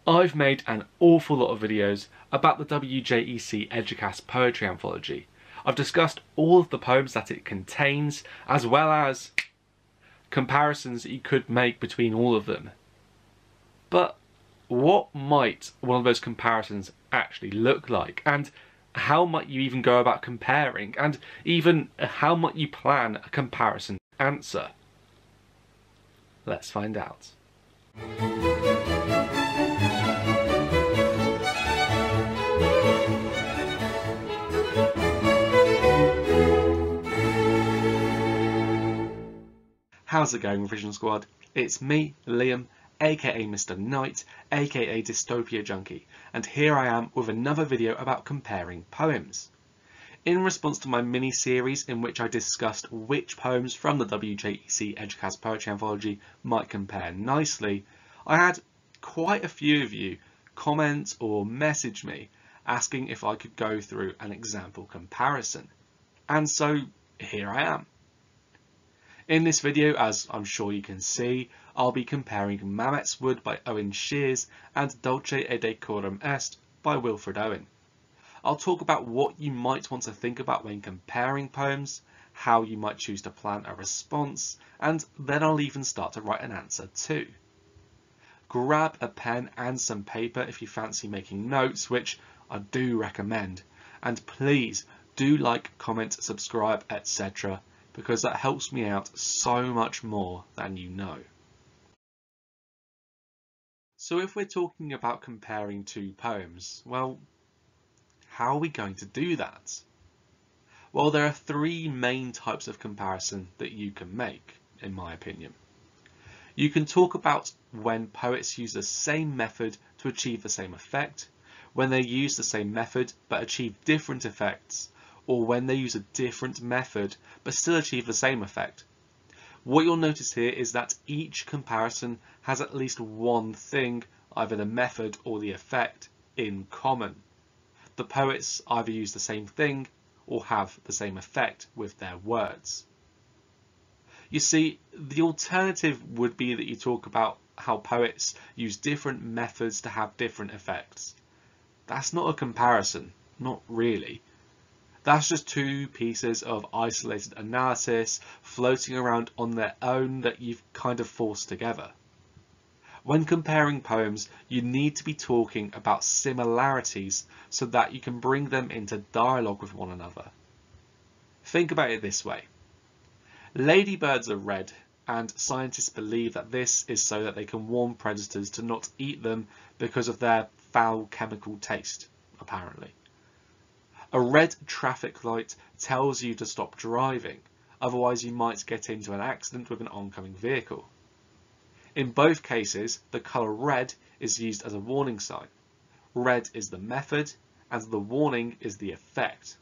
I've made an awful lot of videos about the WJEC Eduqas poetry anthology. I've discussed all of the poems that it contains, as well as comparisons that you could make between all of them. But what might one of those comparisons actually look like? And how might you even go about comparing? And even how might you plan a comparison answer? Let's find out. How's it going, Revision Squad? It's me, Liam, aka Mr. Knight, aka Dystopia Junkie, and here I am with another video about comparing poems. In response to my mini-series in which I discussed which poems from the WJEC Eduqas Poetry Anthology might compare nicely, I had quite a few of you comment or message me asking if I could go through an example comparison. And so here I am. In this video, as I'm sure you can see, I'll be comparing Mametz Wood by Owen Sheers and Dulce et Decorum Est by Wilfred Owen. I'll talk about what you might want to think about when comparing poems, how you might choose to plan a response, and then I'll even start to write an answer too. Grab a pen and some paper if you fancy making notes, which I do recommend, and please do like, comment, subscribe, etc. because that helps me out so much more than you know. So if we're talking about comparing two poems, well, how are we going to do that? Well, there are three main types of comparison that you can make, in my opinion. You can talk about when poets use the same method to achieve the same effect, when they use the same method but achieve different effects, or when they use a different method but still achieve the same effect. What you'll notice here is that each comparison has at least one thing, either the method or the effect, in common. The poets either use the same thing or have the same effect with their words. You see, the alternative would be that you talk about how poets use different methods to have different effects. That's not a comparison, not really. That's just two pieces of isolated analysis floating around on their own that you've kind of forced together. When comparing poems, you need to be talking about similarities so that you can bring them into dialogue with one another. Think about it this way. Ladybirds are red, and scientists believe that this is so that they can warn predators to not eat them because of their foul chemical taste, apparently. A red traffic light tells you to stop driving, otherwise you might get into an accident with an oncoming vehicle. In both cases, the colour red is used as a warning sign. Red is the method, and the warning is the effect.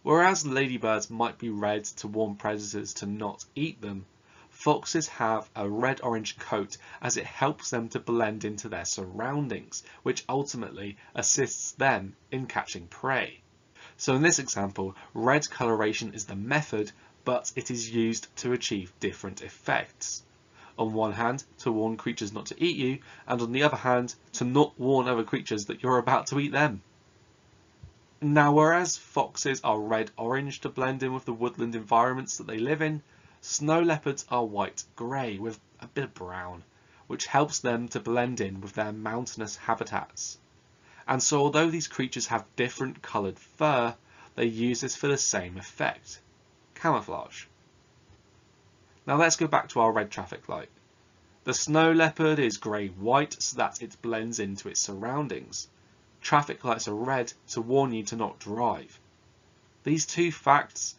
Whereas ladybirds might be red to warn predators to not eat them, foxes have a red-orange coat as it helps them to blend into their surroundings, which ultimately assists them in catching prey. So in this example, red coloration is the method, but it is used to achieve different effects. On one hand, to warn creatures not to eat you, and on the other hand, to not warn other creatures that you're about to eat them. Now, whereas foxes are red-orange to blend in with the woodland environments that they live in, snow leopards are white-grey with a bit of brown, which helps them to blend in with their mountainous habitats. And so although these creatures have different coloured fur, they use this for the same effect, camouflage. Now let's go back to our red traffic light. The snow leopard is grey-white so that it blends into its surroundings. Traffic lights are red to warn you to not drive. These two facts,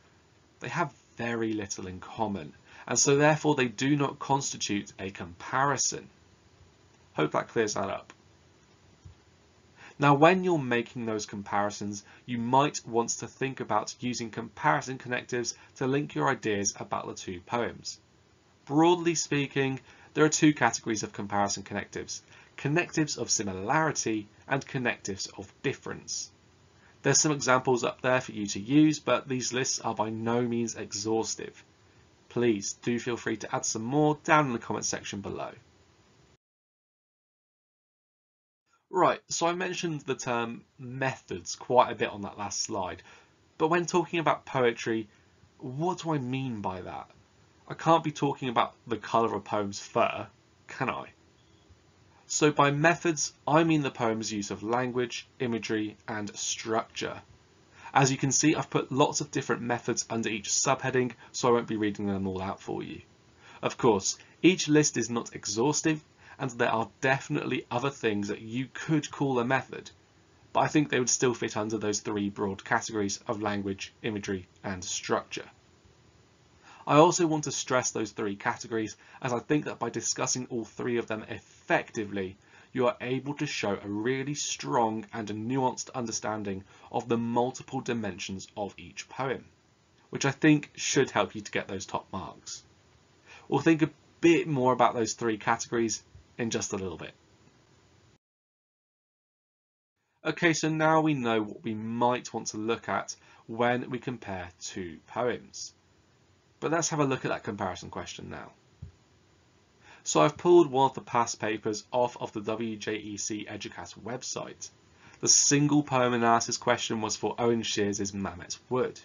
they have very little in common, and so therefore they do not constitute a comparison. Hope that clears that up. Now when you're making those comparisons, you might want to think about using comparison connectives to link your ideas about the two poems. Broadly speaking, there are two categories of comparison connectives: connectives of similarity and connectives of difference. There's some examples up there for you to use, but these lists are by no means exhaustive. Please do feel free to add some more down in the comment section below. Right, so I mentioned the term methods quite a bit on that last slide, but when talking about poetry, what do I mean by that? I can't be talking about the colour of a poem's fur, can I? So by methods, I mean the poem's use of language, imagery, and structure. As you can see, I've put lots of different methods under each subheading, so I won't be reading them all out for you. Of course, each list is not exhaustive, and there are definitely other things that you could call a method, but I think they would still fit under those three broad categories of language, imagery, and structure. I also want to stress those three categories, as I think that by discussing all three of them effectively, you are able to show a really strong and nuanced understanding of the multiple dimensions of each poem, which I think should help you to get those top marks. We'll think a bit more about those three categories in just a little bit. Okay, so now we know what we might want to look at when we compare two poems. But let's have a look at that comparison question now. So I've pulled one of the past papers off of the WJEC Eduqas website. The single poem analysis question was for Owen Sheers' Mametz Wood.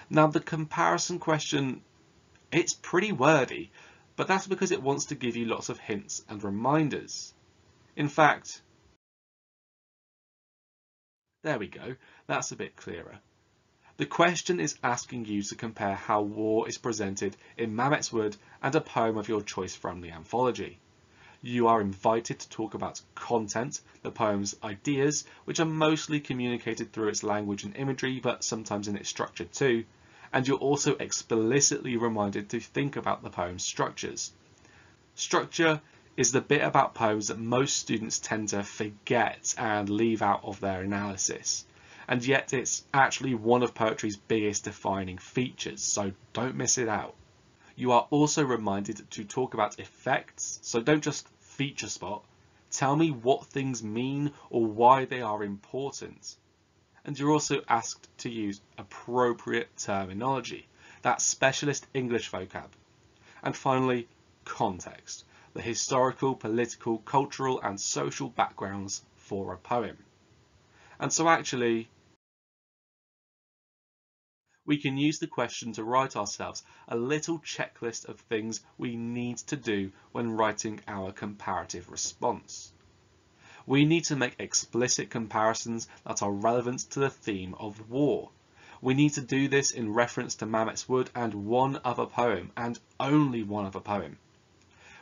Now the comparison question, it's pretty wordy, but that's because it wants to give you lots of hints and reminders. In fact, there we go, that's a bit clearer. The question is asking you to compare how war is presented in Mametz Wood and a poem of your choice from the anthology. You are invited to talk about content, the poem's ideas, which are mostly communicated through its language and imagery, but sometimes in its structure too, and you're also explicitly reminded to think about the poem's structures. Structure is the bit about poems that most students tend to forget and leave out of their analysis. And yet it's actually one of poetry's biggest defining features, so don't miss it out. You are also reminded to talk about effects, so don't just feature spot. Tell me what things mean or why they are important. And you're also asked to use appropriate terminology, that specialist English vocab. And finally, context, the historical, political, cultural and social backgrounds for a poem. And so actually, we can use the question to write ourselves a little checklist of things we need to do when writing our comparative response. We need to make explicit comparisons that are relevant to the theme of war. We need to do this in reference to Mametz Wood and one other poem, and only one other poem.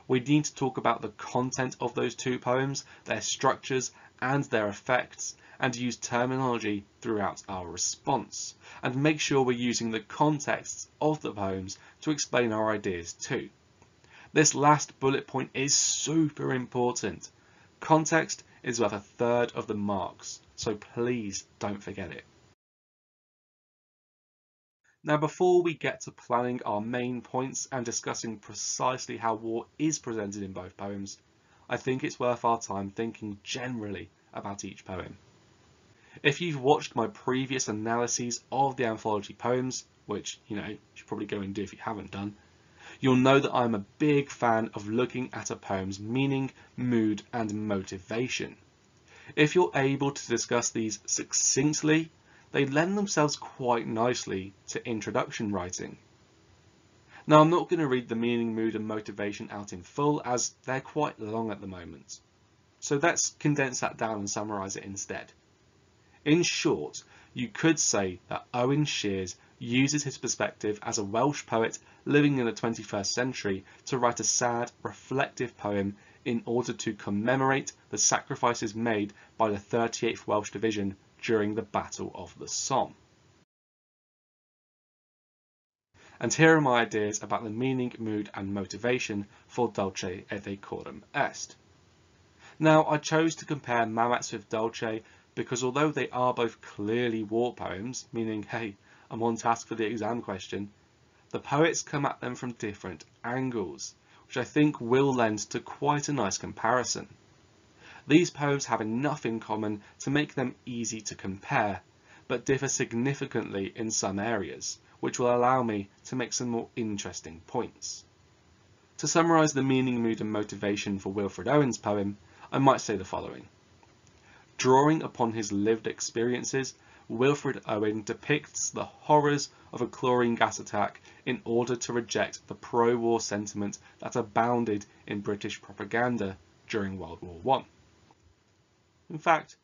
We need to talk about the content of those two poems, their structures and their effects, and use terminology throughout our response, and make sure we're using the contexts of the poems to explain our ideas too. This last bullet point is super important. Context is worth a third of the marks, so please don't forget it. Now before we get to planning our main points and discussing precisely how war is presented in both poems, I think it's worth our time thinking generally about each poem. If you've watched my previous analyses of the anthology poems, which you should probably go and do if you haven't done, you'll know that I'm a big fan of looking at a poem's meaning, mood and motivation. If you're able to discuss these succinctly, they lend themselves quite nicely to introduction writing. Now I'm not going to read the meaning, mood and motivation out in full, as they're quite long at the moment. So let's condense that down and summarise it instead. In short, you could say that Owen Sheers uses his perspective as a Welsh poet living in the 21st century to write a sad, reflective poem in order to commemorate the sacrifices made by the 38th Welsh Division during the Battle of the Somme. And here are my ideas about the meaning, mood and motivation for Dulce et Decorum Est. Now, I chose to compare Mametz with Dulce because although they are both clearly war poems, meaning, hey, I'm on task for the exam question, the poets come at them from different angles, which I think will lend to quite a nice comparison. These poems have enough in common to make them easy to compare, but differ significantly in some areas, which will allow me to make some more interesting points. To summarise the meaning, mood and motivation for Wilfred Owen's poem, I might say the following. Drawing upon his lived experiences, Wilfred Owen depicts the horrors of a chlorine gas attack in order to reject the pro-war sentiment that abounded in British propaganda during World War I. In fact,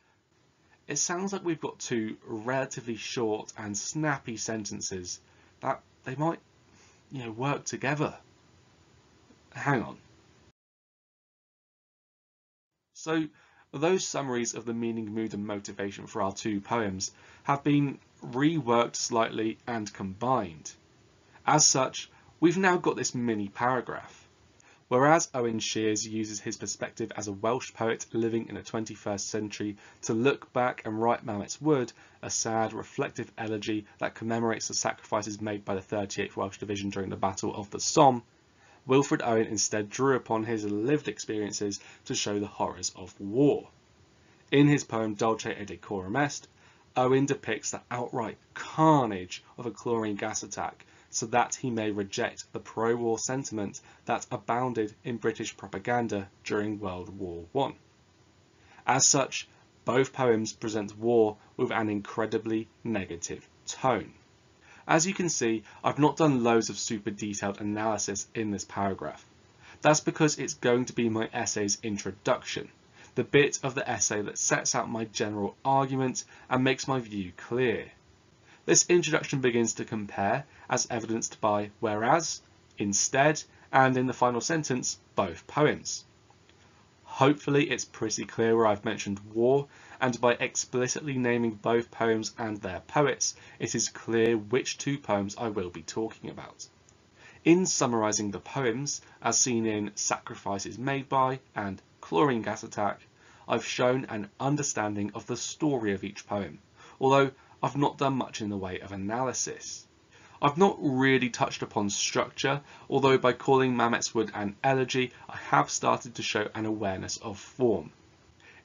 it sounds like we've got two relatively short and snappy sentences that they might, work together. Hang on. So, those summaries of the meaning, mood and motivation for our two poems have been reworked slightly and combined. As such, we've now got this mini paragraph. Whereas Owen Sheers uses his perspective as a Welsh poet living in the 21st century to look back and write Mametz Wood, a sad, reflective elegy that commemorates the sacrifices made by the 38th Welsh Division during the Battle of the Somme, Wilfred Owen instead drew upon his lived experiences to show the horrors of war. In his poem Dulce et Decorum Est, Owen depicts the outright carnage of a chlorine gas attack so that he may reject the pro-war sentiment that abounded in British propaganda during World War I. As such, both poems present war with an incredibly negative tone. As you can see, I've not done loads of super detailed analysis in this paragraph. That's because it's going to be my essay's introduction, the bit of the essay that sets out my general argument and makes my view clear. This introduction begins to compare, as evidenced by whereas, instead, and in the final sentence, both poems. Hopefully it's pretty clear where I've mentioned war, and by explicitly naming both poems and their poets, it is clear which two poems I will be talking about. In summarising the poems, as seen in Sacrifices Made By and Chlorine Gas Attack, I've shown an understanding of the story of each poem, although I've not done much in the way of analysis. I've not really touched upon structure, although by calling Mametz Wood an elegy, I have started to show an awareness of form.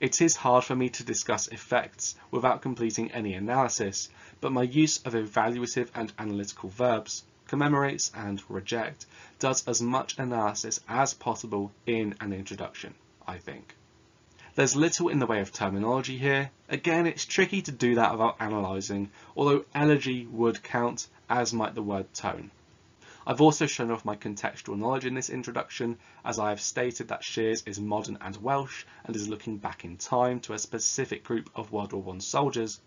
It is hard for me to discuss effects without completing any analysis, but my use of evaluative and analytical verbs, commemorates and reject, does as much analysis as possible in an introduction, I think. There's little in the way of terminology here. Again, it's tricky to do that without analysing, although elegy would count, as might the word tone. I've also shown off my contextual knowledge in this introduction, as I have stated that Sheers is modern and Welsh and is looking back in time to a specific group of World War I soldiers,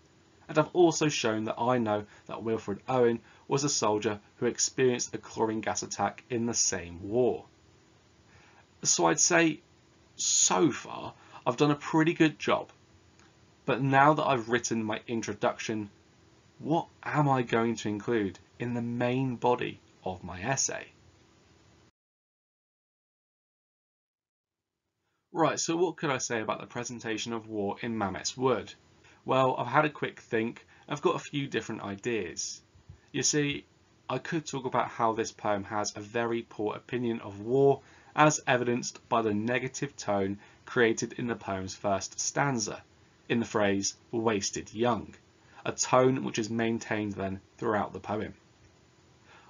and I've also shown that I know that Wilfred Owen was a soldier who experienced a chlorine gas attack in the same war. So I'd say, so far, I've done a pretty good job, but now that I've written my introduction, what am I going to include in the main body of my essay? Right, so what could I say about the presentation of war in Mametz Wood? Well, I've had a quick think. I've got a few different ideas. You see, I could talk about how this poem has a very poor opinion of war, as evidenced by the negative tone created in the poem's first stanza, in the phrase wasted young, a tone which is maintained then throughout the poem.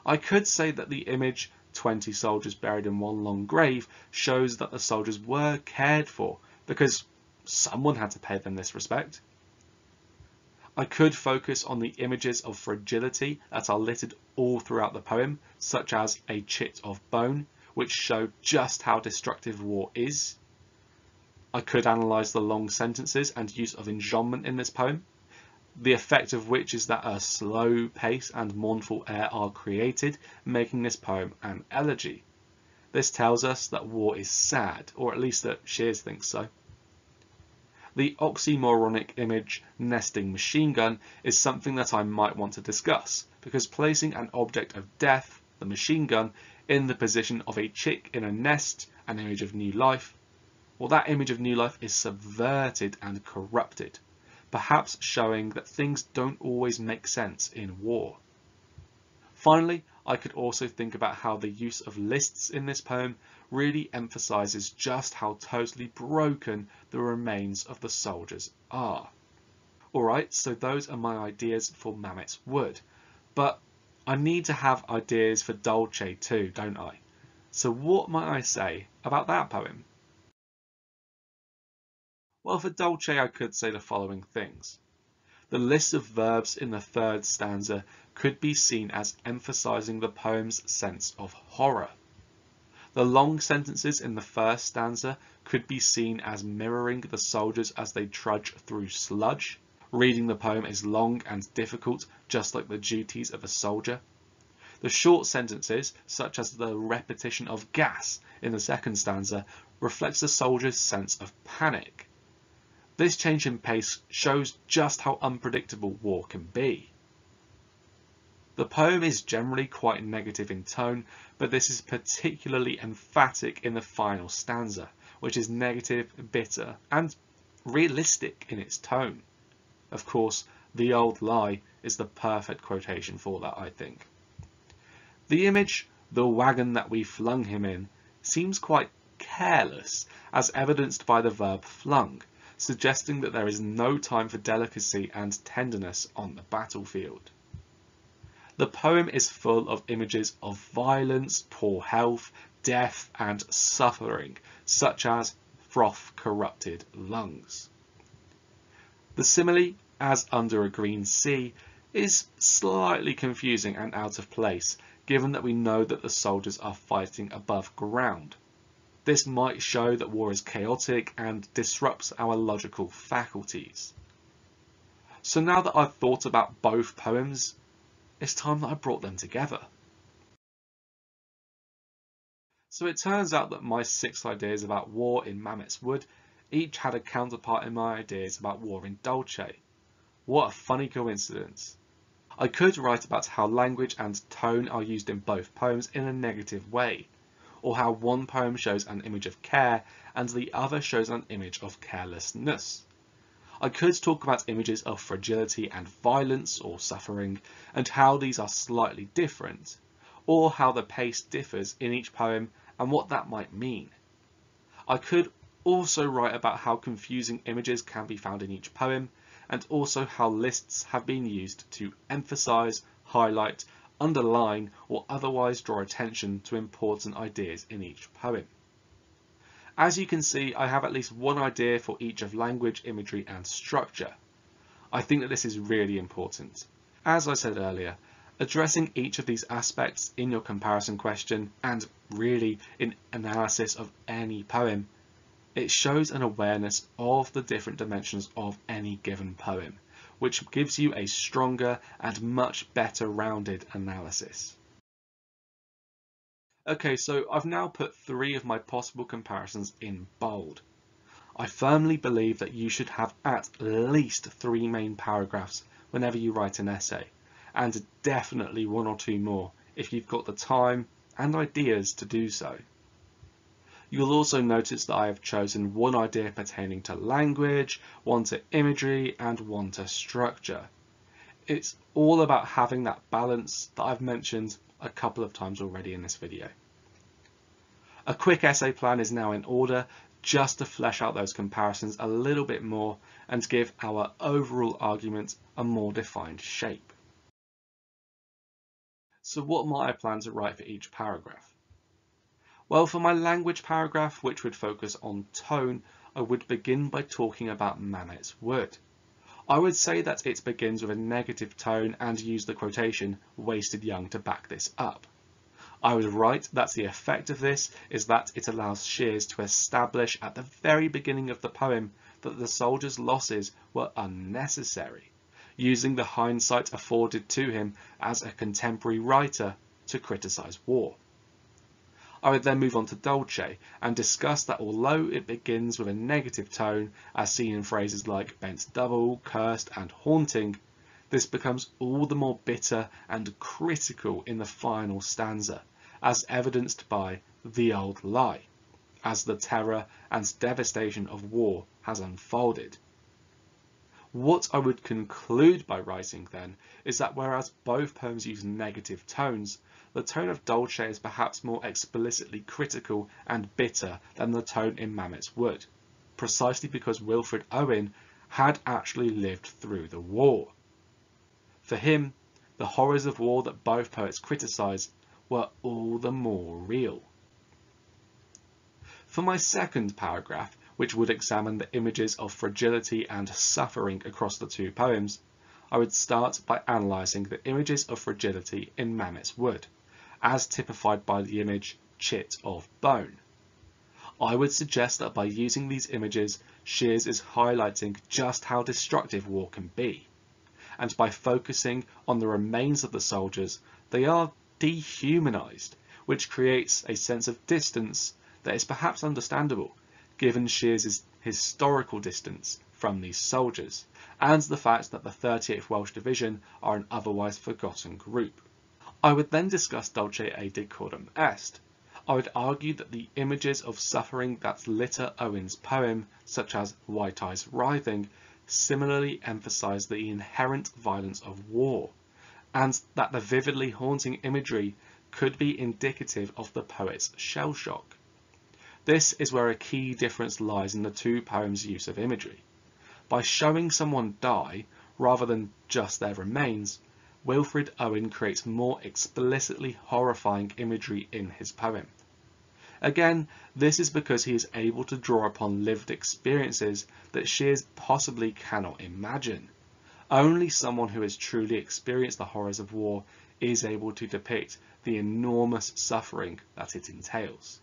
I could say that the image 20 soldiers buried in one long grave shows that the soldiers were cared for, because someone had to pay them this respect. I could focus on the images of fragility that are littered all throughout the poem, such as a chit of bone, which show just how destructive war is. I could analyse the long sentences and use of enjambment in this poem, the effect of which is that a slow pace and mournful air are created, making this poem an elegy. This tells us that war is sad, or at least that Sheers thinks so. The oxymoronic image nesting machine gun is something that I might want to discuss, because placing an object of death, the machine gun, in the position of a chick in a nest, an image of new life, well, that image of new life is subverted and corrupted, perhaps showing that things don't always make sense in war. Finally, I could also think about how the use of lists in this poem really emphasises just how totally broken the remains of the soldiers are. Alright, so those are my ideas for Mametz Wood, but I need to have ideas for Dulce too, don't I? So what might I say about that poem? Well, for Dulce I could say the following things. The list of verbs in the third stanza could be seen as emphasising the poem's sense of horror. The long sentences in the first stanza could be seen as mirroring the soldiers as they trudge through sludge. Reading the poem is long and difficult, just like the duties of a soldier. The short sentences, such as the repetition of gas in the second stanza, reflects the soldier's sense of panic. This change in pace shows just how unpredictable war can be. The poem is generally quite negative in tone, but this is particularly emphatic in the final stanza, which is negative, bitter, and realistic in its tone. Of course, "the old lie" is the perfect quotation for that, I think. The image, "the wagon that we flung him in," seems quite careless, as evidenced by the verb flung, suggesting that there is no time for delicacy and tenderness on the battlefield. The poem is full of images of violence, poor health, death, and suffering, such as froth-corrupted lungs. The simile, "as under a green sea," is slightly confusing and out of place, given that we know that the soldiers are fighting above ground. This might show that war is chaotic and disrupts our logical faculties. So now that I've thought about both poems, it's time that I brought them together. So it turns out that my 6 ideas about war in Mametz Wood each had a counterpart in my ideas about war in Dulce. What a funny coincidence. I could write about how language and tone are used in both poems in a negative way, or how one poem shows an image of care and the other shows an image of carelessness. I could talk about images of fragility and violence or suffering, and how these are slightly different, or how the pace differs in each poem and what that might mean. I could also write about how confusing images can be found in each poem, and also how lists have been used to emphasise, highlight, underline, or otherwise draw attention to important ideas in each poem. As you can see, I have at least one idea for each of language, imagery, and structure. I think that this is really important. As I said earlier, addressing each of these aspects in your comparison question, and really in analysis of any poem, it shows an awareness of the different dimensions of any given poem, which gives you a stronger and much better rounded analysis. Okay, so I've now put 3 of my possible comparisons in bold. I firmly believe that you should have at least 3 main paragraphs whenever you write an essay, and definitely 1 or 2 more if you've got the time and ideas to do so. You'll also notice that I have chosen 1 idea pertaining to language, 1 to imagery, and 1 to structure. It's all about having that balance that I've mentioned a couple of times already in this video. A quick essay plan is now in order, just to flesh out those comparisons a little bit more and give our overall argument a more defined shape. So what might I plan to write for each paragraph? Well, for my language paragraph, which would focus on tone, I would begin by talking about Mametz Wood. I would say that it begins with a negative tone and use the quotation "wasted young" to back this up. I would write that the effect of this is that it allows Sheers to establish at the very beginning of the poem that the soldier's losses were unnecessary, using the hindsight afforded to him as a contemporary writer to criticise war. I would then move on to Dulce and discuss that although it begins with a negative tone, as seen in phrases like bent double, cursed, and haunting, this becomes all the more bitter and critical in the final stanza, as evidenced by "the old lie," as the terror and devastation of war has unfolded. What I would conclude by writing then is that whereas both poems use negative tones, the tone of Dulce is perhaps more explicitly critical and bitter than the tone in Mametz Wood, precisely because Wilfred Owen had actually lived through the war. For him, the horrors of war that both poets criticise were all the more real. For my second paragraph, which would examine the images of fragility and suffering across the two poems, I would start by analysing the images of fragility in Mametz Wood, as typified by the image chit of bone. I would suggest that by using these images, Sheers is highlighting just how destructive war can be, and by focusing on the remains of the soldiers, they are dehumanised, which creates a sense of distance that is perhaps understandable, given Sheers' historical distance from these soldiers, and the fact that the 38th Welsh Division are an otherwise forgotten group. I would then discuss Dulce et Decorum Est. I would argue that the images of suffering that litter Owen's poem, such as White Eyes Writhing, similarly emphasise the inherent violence of war, and that the vividly haunting imagery could be indicative of the poet's shell shock. This is where a key difference lies in the two poems' use of imagery. By showing someone die, rather than just their remains, Wilfred Owen creates more explicitly horrifying imagery in his poem. Again, this is because he is able to draw upon lived experiences that Sheers possibly cannot imagine. Only someone who has truly experienced the horrors of war is able to depict the enormous suffering that it entails.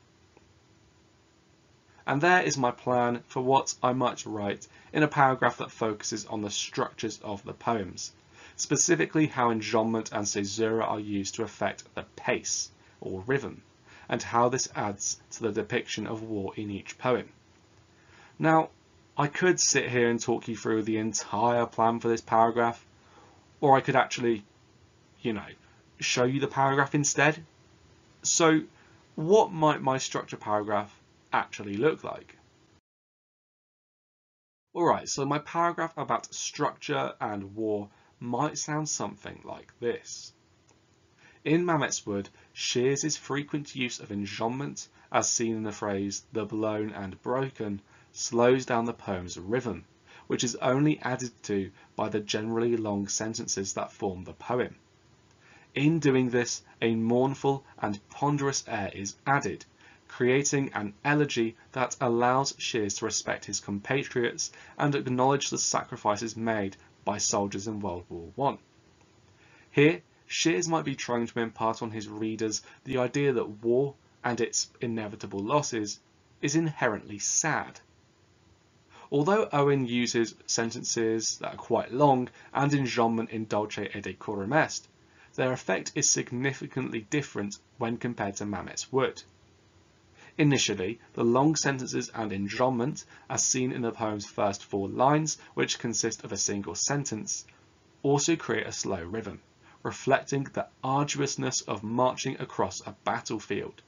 And there is my plan for what I might write in a paragraph that focuses on the structures of the poems, specifically how enjambment and caesura are used to affect the pace, or rhythm, and how this adds to the depiction of war in each poem. Now, I could sit here and talk you through the entire plan for this paragraph, or I could actually, show you the paragraph instead. So, what might my structure paragraph actually look like? Alright, so my paragraph about structure and war might sound something like this. In Mametz Wood, Sheers' frequent use of enjambment, as seen in the phrase "the blown and broken," slows down the poem's rhythm, which is only added to by the generally long sentences that form the poem. In doing this, a mournful and ponderous air is added, creating an elegy that allows Sheers to respect his compatriots and acknowledge the sacrifices made by soldiers in World War I. Here, Sheers might be trying to impart on his readers the idea that war and its inevitable losses is inherently sad. Although Owen uses sentences that are quite long and enjambment in Dulce et Decorum Est, their effect is significantly different when compared to Mametz Wood. Initially, the long sentences and enjambment, as seen in the poem's first 4 lines, which consist of a single sentence, also create a slow rhythm, reflecting the arduousness of marching across a battlefield,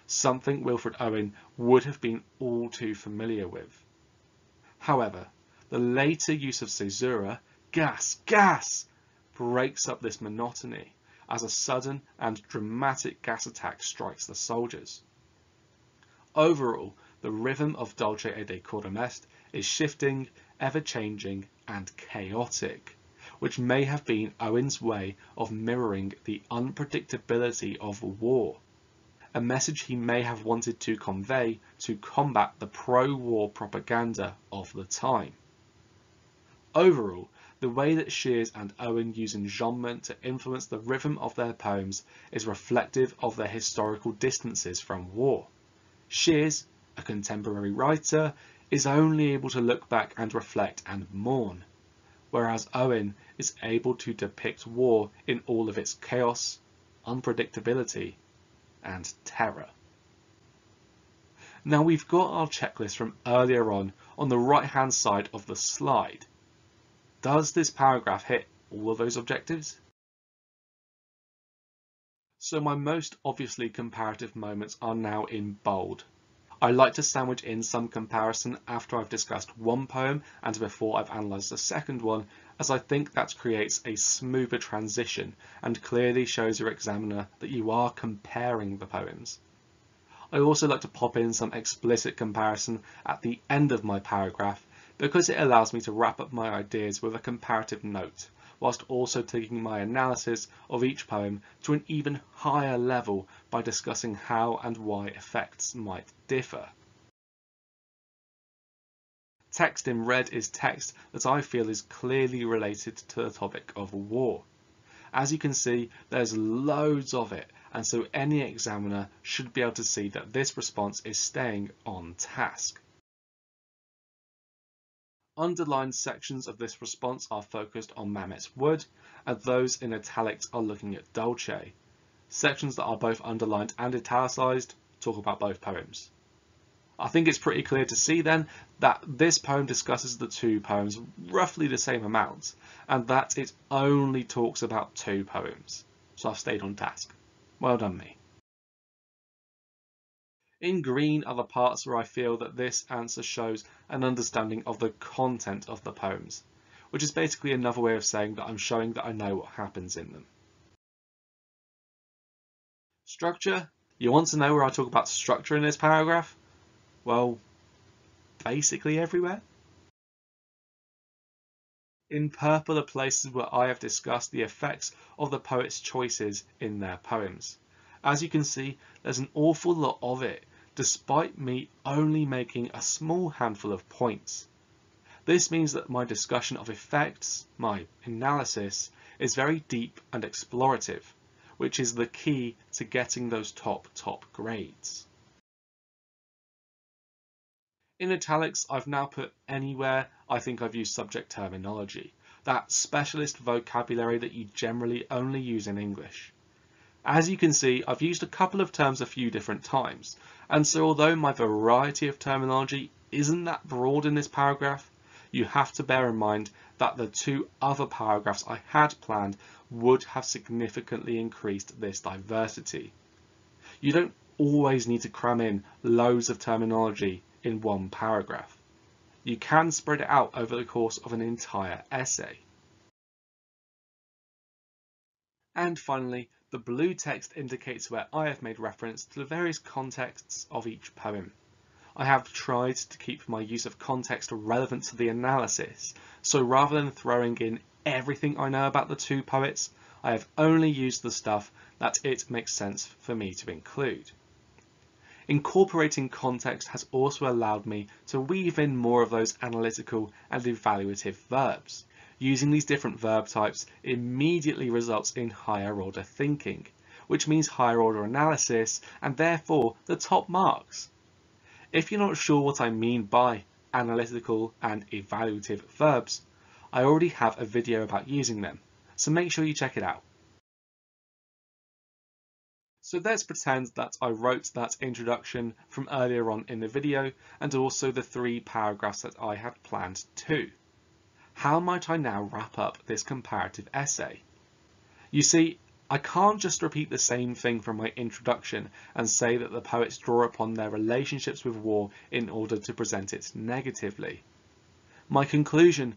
something Wilfred Owen would have been all too familiar with. However, the later use of caesura, gas, gas, breaks up this monotony as a sudden and dramatic gas attack strikes the soldiers. Overall, the rhythm of Dulce et Decorum Est is shifting, ever-changing, and chaotic, which may have been Owen's way of mirroring the unpredictability of war, a message he may have wanted to convey to combat the pro-war propaganda of the time. Overall, the way that Sheers and Owen use enjambment to influence the rhythm of their poems is reflective of their historical distances from war. Sheers, a contemporary writer, is only able to look back and reflect and mourn, whereas Owen is able to depict war in all of its chaos, unpredictability, and terror. Now we've got our checklist from earlier on the right hand side of the slide. Does this paragraph hit all of those objectives? So my most obviously comparative moments are now in bold. I like to sandwich in some comparison after I've discussed one poem and before I've analysed the second one, as I think that creates a smoother transition and clearly shows your examiner that you are comparing the poems. I also like to pop in some explicit comparison at the end of my paragraph because it allows me to wrap up my ideas with a comparative note, whilst also taking my analysis of each poem to an even higher level by discussing how and why effects might differ. Text in red is text that I feel is clearly related to the topic of war. As you can see, there's loads of it, and so any examiner should be able to see that this response is staying on task. Underlined sections of this response are focused on Mametz Wood, and those in italics are looking at Dulce. Sections that are both underlined and italicised talk about both poems. I think it's pretty clear to see then that this poem discusses the two poems roughly the same amount, and that it only talks about two poems. So I've stayed on task. Well done me. In green are the parts where I feel that this answer shows an understanding of the content of the poems, which is basically another way of saying that I'm showing that I know what happens in them. Structure? You want to know where I talk about structure in this paragraph? Well, basically everywhere. In purple are places where I have discussed the effects of the poet's choices in their poems. As you can see, there's an awful lot of it, despite me only making a small handful of points. This means that my discussion of effects, my analysis, is very deep and explorative, which is the key to getting those top grades. In italics, I've now put anywhere I think I've used subject terminology, that specialist vocabulary that you generally only use in English. As you can see, I've used a couple of terms a few different times, and so although my variety of terminology isn't that broad in this paragraph, you have to bear in mind that the two other paragraphs I had planned would have significantly increased this diversity. You don't always need to cram in loads of terminology in one paragraph. You can spread it out over the course of an entire essay. And finally, the blue text indicates where I have made reference to the various contexts of each poem. I have tried to keep my use of context relevant to the analysis, so rather than throwing in everything I know about the two poets, I have only used the stuff that it makes sense for me to include. Incorporating context has also allowed me to weave in more of those analytical and evaluative verbs. Using these different verb types immediately results in higher order thinking, which means higher order analysis and therefore the top marks. If you're not sure what I mean by analytical and evaluative verbs, I already have a video about using them, so make sure you check it out. So let's pretend that I wrote that introduction from earlier on in the video and also the 3 paragraphs that I had planned too. How might I now wrap up this comparative essay? You see, I can't just repeat the same thing from my introduction and say that the poets draw upon their relationships with war in order to present it negatively. My conclusion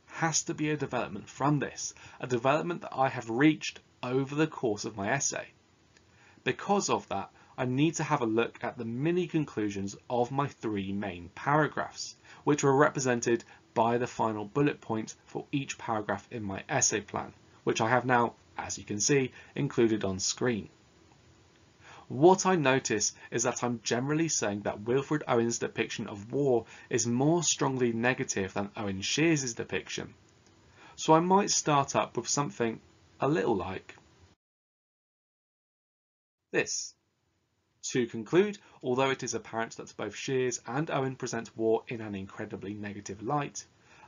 has to be a development from this, a development that I have reached over the course of my essay. Because of that, I need to have a look at the mini conclusions of my 3 main paragraphs, which were represented by the final bullet point for each paragraph in my essay plan, which I have now, as you can see, included on screen. What I notice is that I'm generally saying that Wilfred Owen's depiction of war is more strongly negative than Owen Sheers' depiction. So I might start up with something a little like this. To conclude, although it is apparent that both Sheers and Owen present war in an incredibly negative light,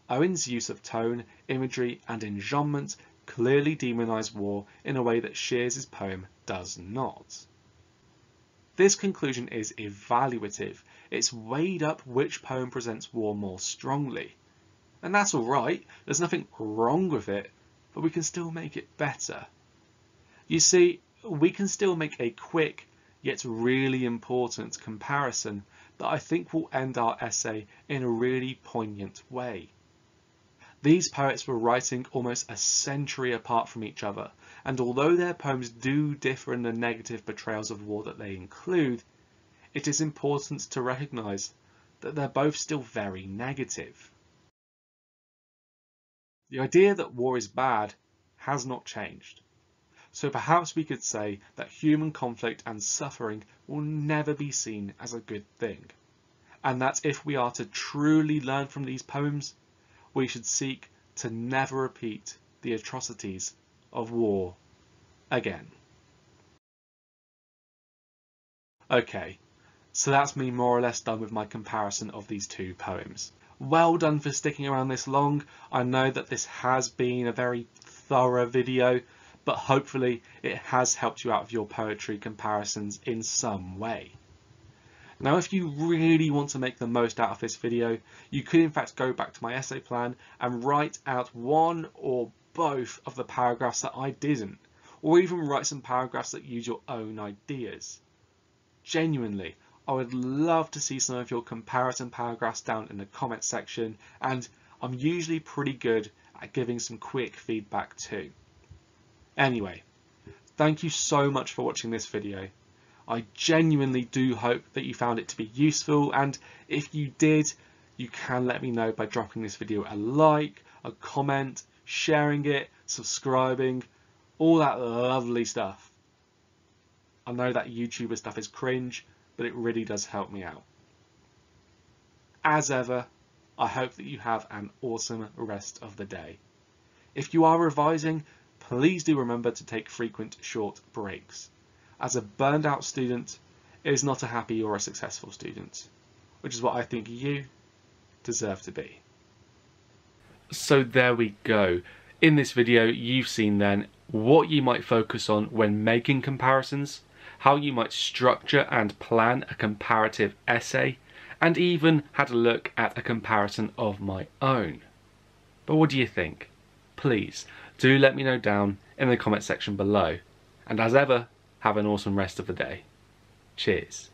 Owen's use of tone, imagery and enjambment clearly demonise war in a way that Sheers' poem does not. This conclusion is evaluative. It's weighed up which poem presents war more strongly. And that's alright, there's nothing wrong with it, but we can still make it better. You see, we can still make a quick yet really important comparison that I think will end our essay in a really poignant way. These poets were writing almost a century apart from each other, and although their poems do differ in the negative portrayals of war that they include, it is important to recognise that they're both still very negative. The idea that war is bad has not changed. So perhaps we could say that human conflict and suffering will never be seen as a good thing. and that if we are to truly learn from these poems, we should seek to never repeat the atrocities of war again. Okay, so that's me more or less done with my comparison of these two poems. Well done for sticking around this long. I know that this has been a very thorough video, but hopefully it has helped you out with your poetry comparisons in some way. Now, if you really want to make the most out of this video, you could in fact go back to my essay plan and write out one or both of the paragraphs that I didn't, or even write some paragraphs that use your own ideas. Genuinely, I would love to see some of your comparison paragraphs down in the comment section, and I'm usually pretty good at giving some quick feedback too. Anyway, thank you so much for watching this video. I genuinely do hope that you found it to be useful, and if you did, you can let me know by dropping this video a like, a comment, sharing it, subscribing, all that lovely stuff. I know that YouTuber stuff is cringe, but it really does help me out. As ever, I hope that you have an awesome rest of the day. If you are revising, please do remember to take frequent short breaks. As a burned out student is not a happy or a successful student, which is what I think you deserve to be. So there we go. In this video, you've seen then what you might focus on when making comparisons, how you might structure and plan a comparative essay, and even had a look at a comparison of my own. But what do you think? Please do let me know down in the comment section below. And as ever, have an awesome rest of the day. Cheers.